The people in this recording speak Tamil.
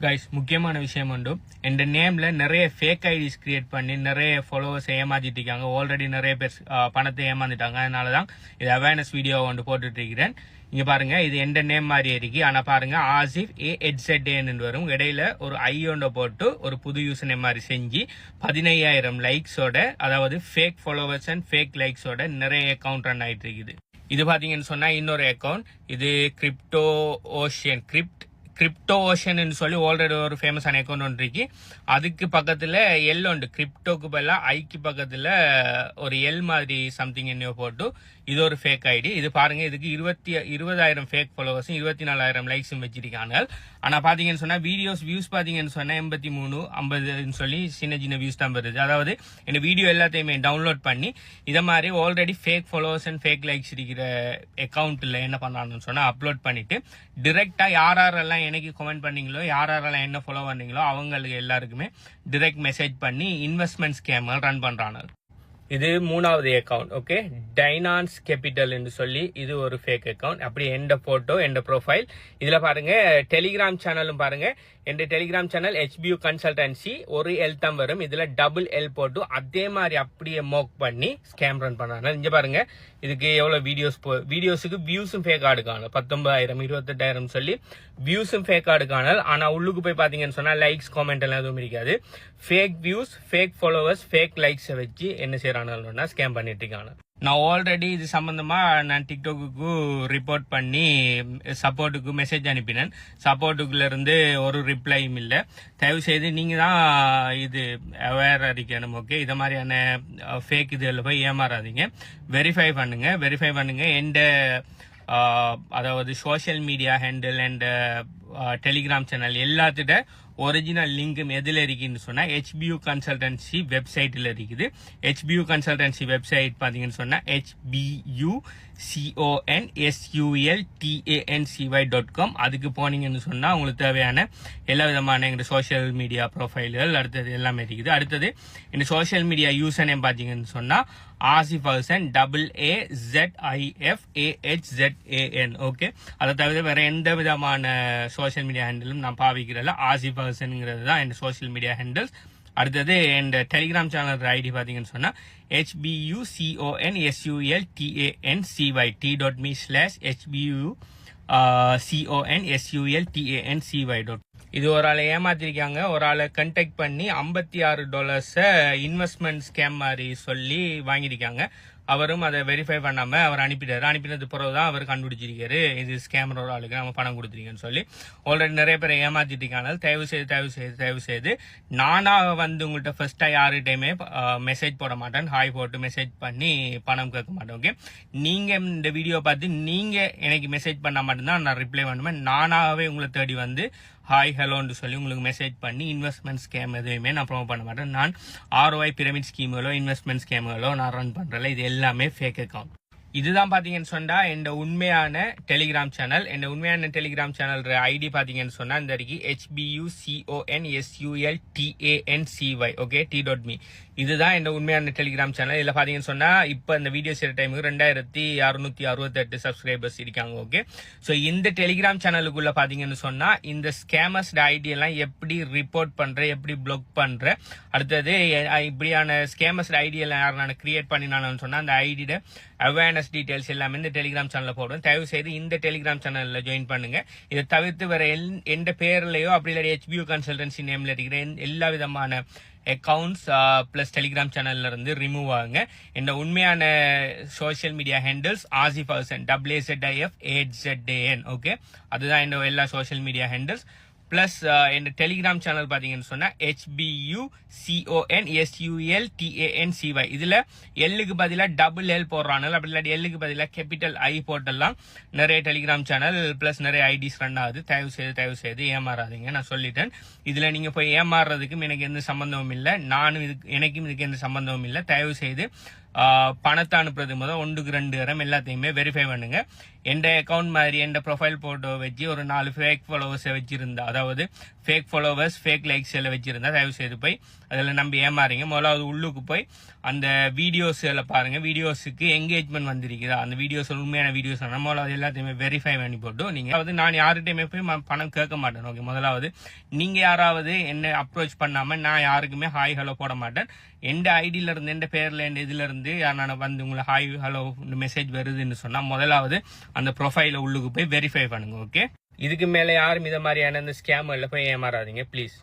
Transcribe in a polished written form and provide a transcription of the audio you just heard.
கைஸ் முக்கியமான விஷயம் உண்டு இந்த நேம்ல நிறைய ஃபேக் ஐடிஸ் கிரியேட் பண்ணி நிறைய ஃபாலோவர்ஸ் ஏமாத்திட்டு இருக்காங்க. ஆல்ரெடி நிறைய பேர் பணத்தை ஏமாந்துட்டாங்க. அதனாலதான் இது அவேர்னஸ் வீடியோ ஒன்று போட்டுட்டு இருக்கிறேன். இங்க பாருங்க, இது எந்த நேம் மாதிரி இருக்கு. ஆனா பாருங்க, ஆசிப் AHZN வரும். இடையில ஒரு ஐயோண்ட போட்டு ஒரு புது யூசர் நேம் மாதிரி செஞ்சு 15,000 லைக்ஸோட, அதாவது ஃபேக் ஃபாலோவர்ஸ் அண்ட் ஃபேக் லைக்ஸோட நிறைய அக்கௌண்ட் ரன் ஆயிட்டு இருக்குது. இது பாத்தீங்கன்னு சொன்னா இன்னொரு அக்கௌண்ட், இது கிரிப்டோ ஓஷன் சொல்லி ஆல்ரெடி ஒரு ஃபேமஸான அக்கௌண்ட் ஒன்று இருக்கு. அதுக்கு பக்கத்துல எல் உண்டு. கிரிப்டோக்கு பதிலா ஐக்கு பக்கத்துல ஒரு எல் மாதிரி சம்திங் என்னையோ போட்டு இது ஒரு ஃபேக் ஐடி. இது பாருங்க, இதுக்கு 20,000 ஃபேக் ஃபாலோவர்ஸும் 24,000 லைக்ஸும் வச்சிருக்காங்க. ஆனா பாத்தீங்கன்னு சொன்னா வியூஸ் பாத்தீங்கன்னு சொன்னா 83, 50 சொல்லி சின்ன சின்ன வியூஸ் தான் வருது. அதாவது இந்த வீடியோ எல்லாத்தையுமே டவுன்லோட் பண்ணி இதை மாதிரி already fake followers and fake likes இருக்கிற அக்கௌண்ட்ல என்ன பண்ணான்னு சொன்னா அப்லோட் பண்ணிட்டு டிரெக்டா யாரெல்லாம் எனக்கு கமெண்ட் பண்ணீங்களோ, யாரெல்லாம் என்ன ஃபாலோ பண்ணீங்களோ அவங்களுக்கு எல்லாருக்குமே டிரெக்ட் மெசேஜ் பண்ணி இன்வெஸ்ட்மெண்ட் ஸ்கேம்கள் ரன் பண்றாங்க. இது மூணாவது அக்கௌண்ட். ஓகே, டைனான்ஸ் கேபிட்டல் என்று சொல்லி இது ஒரு ஃபேக் அக்கௌண்ட். அப்படி எந்த போட்டோ எந்த ப்ரொஃபைல் இதுல பாருங்க. டெலிகிராம் சேனலும் பாருங்க. என் டெலிகிராம் சேனல் HBU கன்சல்டன்சி ஒரு எல் தான் வரும். இதுல டபுள் எல் போட்டு அதே மாதிரி அப்படியே மோக் பண்ணி ஸ்கேம் ரன் பண்றாங்க. இங்க பாருங்க, இதுக்கு எவ்வளவு வீடியோஸுக்கு வியூஸும் ஃபேக் ஆடுக்கான 19,000 28,000 சொல்லி வியூஸும் ஃபேக் ஆடுக்கான. ஆனா உள்ளுக்கு போய் பாத்தீங்கன்னு சொன்னா லைக்ஸ் காமெண்ட் எல்லாம் எதுவும் இருக்காது. Fake views, fake followers, fake likes வச்சு என்ன செய்யறாங்கன்னா ஸ்கேம் பண்ணிட்டு இருக்காங்க. நான் ஆல்ரெடி இது சம்பந்தமா நான் டிக்டாக்கு ரிப்போர்ட் பண்ணி சப்போர்ட்டுக்கு மெசேஜ் அனுப்பினேன். சப்போர்ட்டுக்குள்ள இருந்து ஒரு ரிப்ளையும் இல்லை. தயவு செய்து நீங்க தான் இது அவேர் இருக்கணும். ஓகே, இத மாதிரியான ஃபேக் இதுல போய் ஏமாறாதீங்க. வெரிஃபை பண்ணுங்க. எந்த அதாவது social media handle and Telegram channel எல்லாத்திட்ட ஒரிஜினல் லிங்க் எதுல இருக்குன்னு சொன்னா HBU கன்சல்டன்சி வெப்சைட்ல இருக்குது. HBU கன்சல்டன்சி வெப்சைட் பாத்தீங்கன்னு சொன்னா HBUCONSULTANCY.com. அதுக்கு போனீங்கன்னு சொன்னா உங்களுக்கு தேவையான எல்லா விதமான எங்க சோசியல் மீடியா ப்ரொஃபைல்கள் அடுத்தது எல்லாமே இருக்குது. அடுத்தது இந்த சோசியல் மீடியா யூசர் நேம் பாத்தீங்கன்னு சொன்னா ஆசிப் ஹசன் AAZIFAHZAN. ஓகே, அதை தவிர வேற எந்த விதமான சோசியல் மீடியா ஹேண்டிலும் நான் பாவிக்கிறல. ஆசிப் ஹசன்ங்கிறது தான் என் சோசியல் மீடியா ஹேண்டில்ஸ். அடுத்தது என் டெலிகிராம் சேனல் ஐடி பாத்தீங்கன்னு சொன்னா HBUCONSULTANCY t.me/HBUCONSULTANCY. இது ஒரு ஆளை ஏமாத்திருக்காங்க. ஒரு ஆளை கண்டெக்ட் பண்ணி $56 இன்வெஸ்ட்மெண்ட் ஸ்கேம் மாதிரி சொல்லி வாங்கியிருக்காங்க. அவரும் அதை வெரிஃபை பண்ணாம அவர் அனுப்பிட்டாரு. அனுப்பினது பிறகுதான் அவர் கண்டுபிடிச்சிருக்காரு இது ஸ்கேமர் ஒரு ஆளுக்கு நம்ம பணம் கொடுத்துருக்கேன்னு சொல்லி. ஆல்ரெடி நிறைய பேரை ஏமாத்திட்டு இருக்காங்க. தயவு செய்து நானா உங்கள்கிட்ட ஃபர்ஸ்டா யாருகிட்டையுமே மெசேஜ் போட மாட்டேன். ஹாய் போட்டு மெசேஜ் பண்ணி பணம் கேட்க மாட்டேன். ஓகே, நீங்க இந்த வீடியோ பார்த்து நீங்க எனக்கு மெசேஜ் பண்ணா மட்டும்தான் நான் ரிப்ளை பண்ணுவேன். நானாவே உங்களை தேடி வந்து ஹாய் ஹலோன்னு சொல்லி உங்களுக்கு மெசேஜ் பண்ணி இன்வெஸ்ட்மெண்ட் ஸ்கேம் எதுவுமே நான் ப்ரொமோட் பண்ண மாட்டேன். நான் ROI பிரமிட் ஸ்கீம்களோ இன்வெஸ்ட்மெண்ட் ஸ்கீம்களோ நான் ரன் பண்றேன். இது எல்லாமே ஃபேக் அக்கௌண்ட். இதுதான் பாத்தீங்கன்னு சொன்னா என் உண்மையான டெலிகிராம் சேனல். என் உண்மையான டெலிகிராம் சேனல் ஐடி பாத்தீங்கன்னு சொன்னா இந்த இருக்கு HBUCONSULTANCY. Okay, t.me. இதுதான் என் உண்மையான டெலிகிராம் சேனல். இதுல பாத்தீங்கன்னு சொன்னா இப்ப இந்த வீடியோ செய்யற டைமுக்கு 2,668 சப்ஸ்கிரைபர்ஸ் இருக்காங்க. ஓகே, சோ இந்த டெலிகிராம் சேனலுக்குள்ள பாத்தீங்கன்னு சொன்னா இந்த ஸ்கேமர்ஸ் ஐடி எல்லாம் எப்படி ரிப்போர்ட் பண்ற, எப்படி பிளாக் பண்ற, அடுத்தது இப்படியான ஸ்கேமர்ஸ் ஐடி எல்லாம் யாரும் நான் கிரியேட் பண்ணினான்னு சொன்னா அந்த ஐடியோட அவேர்னஸ் டீடைல்ஸ் எல்லாமே இந்த டெலிகிராம் சேனல்ல போடுவேன். தயவு செய்து இந்த டெலிகிராம் சேனல்ல ஜாயின் பண்ணுங்க. இதை தவிர்த்து வேற எந்த பேர்லயோ அப்படி இல்லை HBU கன்சல்டன்சி நேம்ல இருக்கிற எல்லா விதமான அக்கௌண்ட்ஸ் பிளஸ் டெலிகிராம் சேனல்ல இருந்து ரிமூவ் ஆகுங்க. இந்த உண்மையான social media handles Asif Hasan AAZIFAHZAN. Okay, அதுதான் இந்த எல்லா சோசியல் மீடியா ஹேண்டில்ஸ். பிளஸ் இந்த டெலிகிராம் சேனல் பாத்தீங்கன்னு சொன்னா HBUCONSULTANCY. இதுல எல்லுக்கு பதிலா டபுள் எல் போடுறாங்க. அப்படி இல்லாட்டி எல்லுக்கு பதிலா கேபிட்டல் ஐ போட்டெல்லாம் நிறைய டெலிகிராம் சேனல் பிளஸ் நிறைய ஐடிஸ் ரன் ஆகுது. தயவு செய்து ஏமாறாதீங்க. நான் சொல்லிட்டேன். இதுல நீங்க போய் ஏமாறுறதுக்கும் எனக்கு எந்த சம்பந்தமும் இல்லை. எனக்கும் இதுக்கு எந்த சம்பந்தமும் இல்லை. தயவு செய்து பணத்தை அனுப்புறது முதல் 1க்கு 2 தரம் எல்லாத்தையுமே வெரிஃபை பண்ணுங்க. எந்த அக்கௌண்ட் மாதிரி எந்த ப்ரொஃபைல் போட்டோ வச்சு ஒரு 4 ஃபேக் ஃபாலோவர்ஸை வச்சிருந்தா, அதாவது ஃபேக் ஃபாலோவர்ஸ் ஃபேக் லைக்ஸ் எல்லாம் வச்சிருந்தா தயவு செய்து போய் அதில் நம்பி ஏமாறீங்க. முதலாவது உள்ளுக்கு போய் அந்த வீடியோஸ் எல்லாம் பாருங்க. வீடியோஸுக்கு என்கேஜ்மெண்ட் வந்திருக்குதா, அந்த வீடியோஸ் உண்மையான வீடியோஸ் முதலாவது எல்லாத்தையுமே வெரிஃபை பண்ணி போட்டு நீங்க அதாவது நான் யார்கிட்டயுமே போய் பணம் கேட்க மாட்டேன். ஓகே, முதலாவது நீங்க யாராவது என்ன அப்ரோச் பண்ணாம நான் யாருக்குமே ஹாய் ஹலோ போட மாட்டேன். எந்த ஐடியில இருந்து எந்த பேர்ல எந்த இதுல இருந்து நான் வந்து உங்களை ஹாய் ஹலோ மெசேஜ் வருதுன்னு சொன்னா முதலாவது அந்த ப்ரொஃபைல உள்ளுக்கு போய் வெரிஃபை பண்ணுங்க. ஓகே, இதுக்கு மேல யாரும் இதை மாதிரியான இந்த ஸ்கேம் எல்லாம் போய் ஏமாறாதீங்க ப்ளீஸ்.